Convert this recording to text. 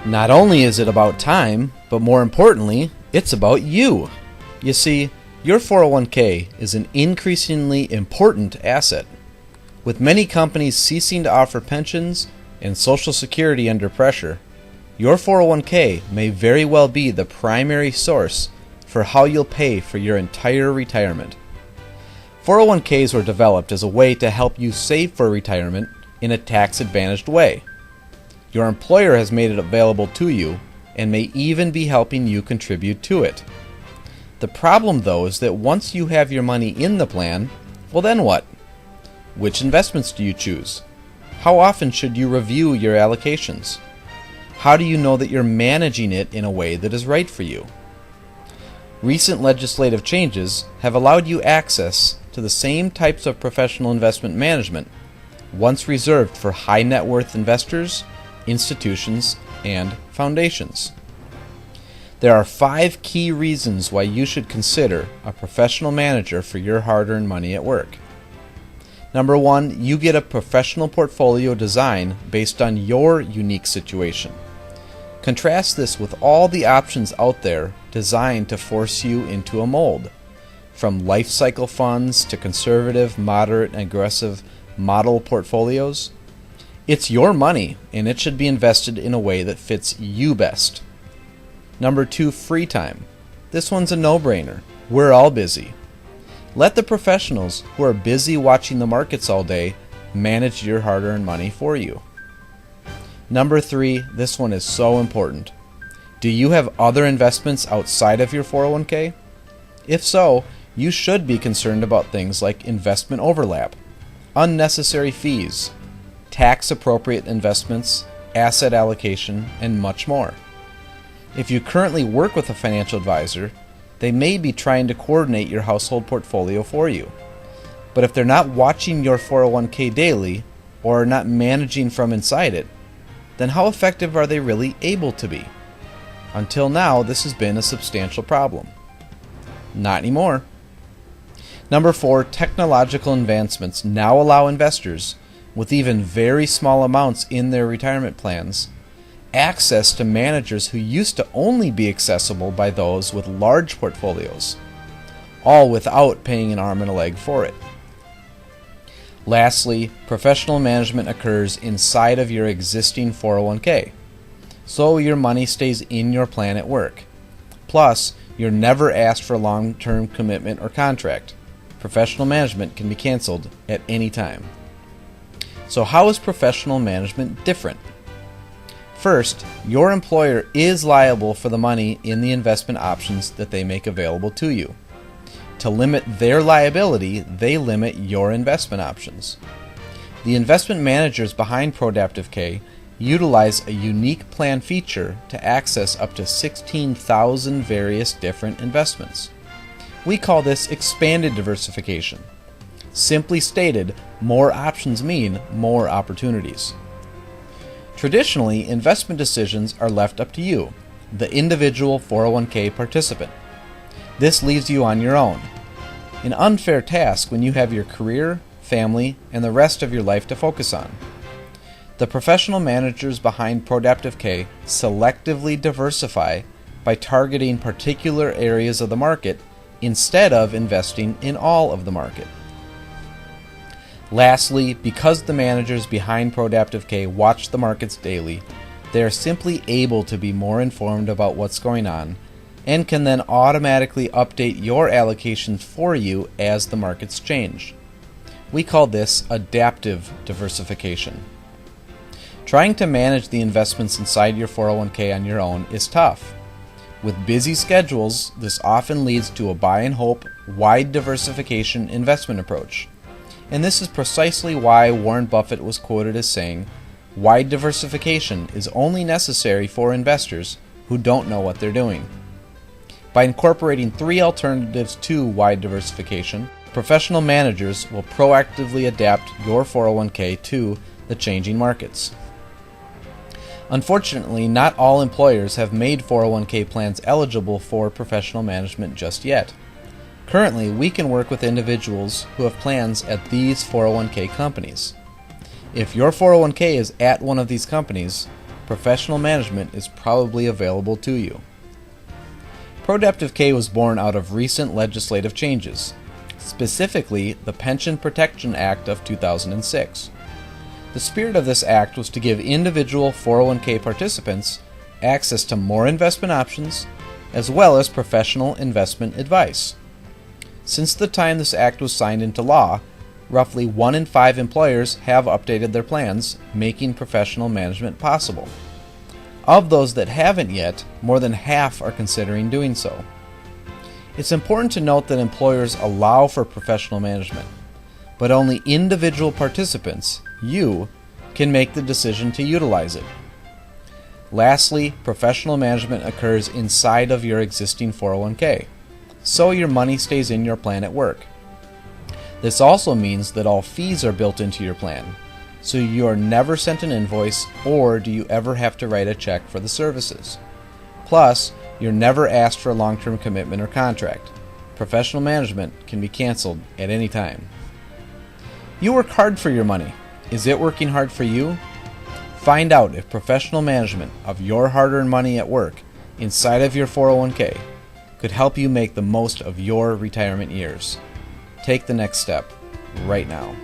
Not only is it about time, but more importantly, it's about you. You see, your 401k is an increasingly important asset. With many companies ceasing to offer pensions and Social Security under pressure, your 401k may very well be the primary source for how you'll pay for your entire retirement. 401ks were developed as a way to help you save for retirement in a tax-advantaged way. Your employer has made it available to you and may even be helping you contribute to it. The problem, though, is that once you have your money in the plan, well, then what? Which investments do you choose? How often should you review your allocations? How do you know that you're managing it in a way that is right for you? Recent legislative changes have allowed you access to the same types of professional investment management once reserved for high net worth investors, institutions, and foundations. There are 5 key reasons why you should consider a professional manager for your hard-earned money at work. Number 1, you get a professional portfolio design based on your unique situation. Contrast this with all the options out there designed to force you into a mold, from life cycle funds to conservative, moderate, and aggressive model portfolios. It's your money, and it should be invested in a way that fits you best. Number 2, free time. This one's a no-brainer. We're all busy. Let the professionals who are busy watching the markets all day manage your hard-earned money for you. Number 3, this one is so important. Do you have other investments outside of your 401k? If so, you should be concerned about things like investment overlap, unnecessary fees, tax-appropriate investments, asset allocation, and much more. If you currently work with a financial advisor, they may be trying to coordinate your household portfolio for you. But if they're not watching your 401k daily or are not managing from inside it, then how effective are they really able to be? Until now, this has been a substantial problem. Not anymore. Number 4, technological advancements now allow investors, with even very small amounts in their retirement plans, access to managers who used to only be accessible by those with large portfolios, all without paying an arm and a leg for it. Lastly, professional management occurs inside of your existing 401k, so your money stays in your plan at work. Plus, you're never asked for a long-term commitment or contract. Professional management can be canceled at any time. So how is professional management different? First, your employer is liable for the money in the investment options that they make available to you. To limit their liability, they limit your investment options. The investment managers behind Prodaptive K utilize a unique plan feature to access up to 16,000 various different investments. We call this expanded diversification. Simply stated, more options mean more opportunities. Traditionally, investment decisions are left up to you, the individual 401k participant. This leaves you on your own. An unfair task when you have your career, family, and the rest of your life to focus on. The professional managers behind Prodaptive K selectively diversify by targeting particular areas of the market instead of investing in all of the market. Lastly, because the managers behind Prodaptive K watch the markets daily, they are simply able to be more informed about what's going on and can then automatically update your allocations for you as the markets change. We call this adaptive diversification. Trying to manage the investments inside your 401k on your own is tough. With busy schedules, this often leads to a buy and hope, wide diversification investment approach. And this is precisely why Warren Buffett was quoted as saying, "Wide diversification is only necessary for investors who don't know what they're doing." By incorporating 3 alternatives to wide diversification, professional managers will proactively adapt your 401k to the changing markets. Unfortunately, not all employers have made 401k plans eligible for professional management just yet. Currently, we can work with individuals who have plans at these 401k companies. If your 401k is at one of these companies, professional management is probably available to you. Prodeptive K was born out of recent legislative changes, specifically the Pension Protection Act of 2006. The spirit of this act was to give individual 401k participants access to more investment options, as well as professional investment advice. Since the time this act was signed into law, roughly 1 in 5 employers have updated their plans, making professional management possible. Of those that haven't yet, more than half are considering doing so. It's important to note that employers allow for professional management, but only individual participants, you, can make the decision to utilize it. Lastly, professional management occurs inside of your existing 401k, so your money stays in your plan at work. This also means that all fees are built into your plan, so you are never sent an invoice or do you ever have to write a check for the services. Plus, you're never asked for a long-term commitment or contract. Professional management can be canceled at any time. You work hard for your money. Is it working hard for you? Find out if professional management of your hard-earned money at work inside of your 401k could help you make the most of your retirement years. Take the next step right now.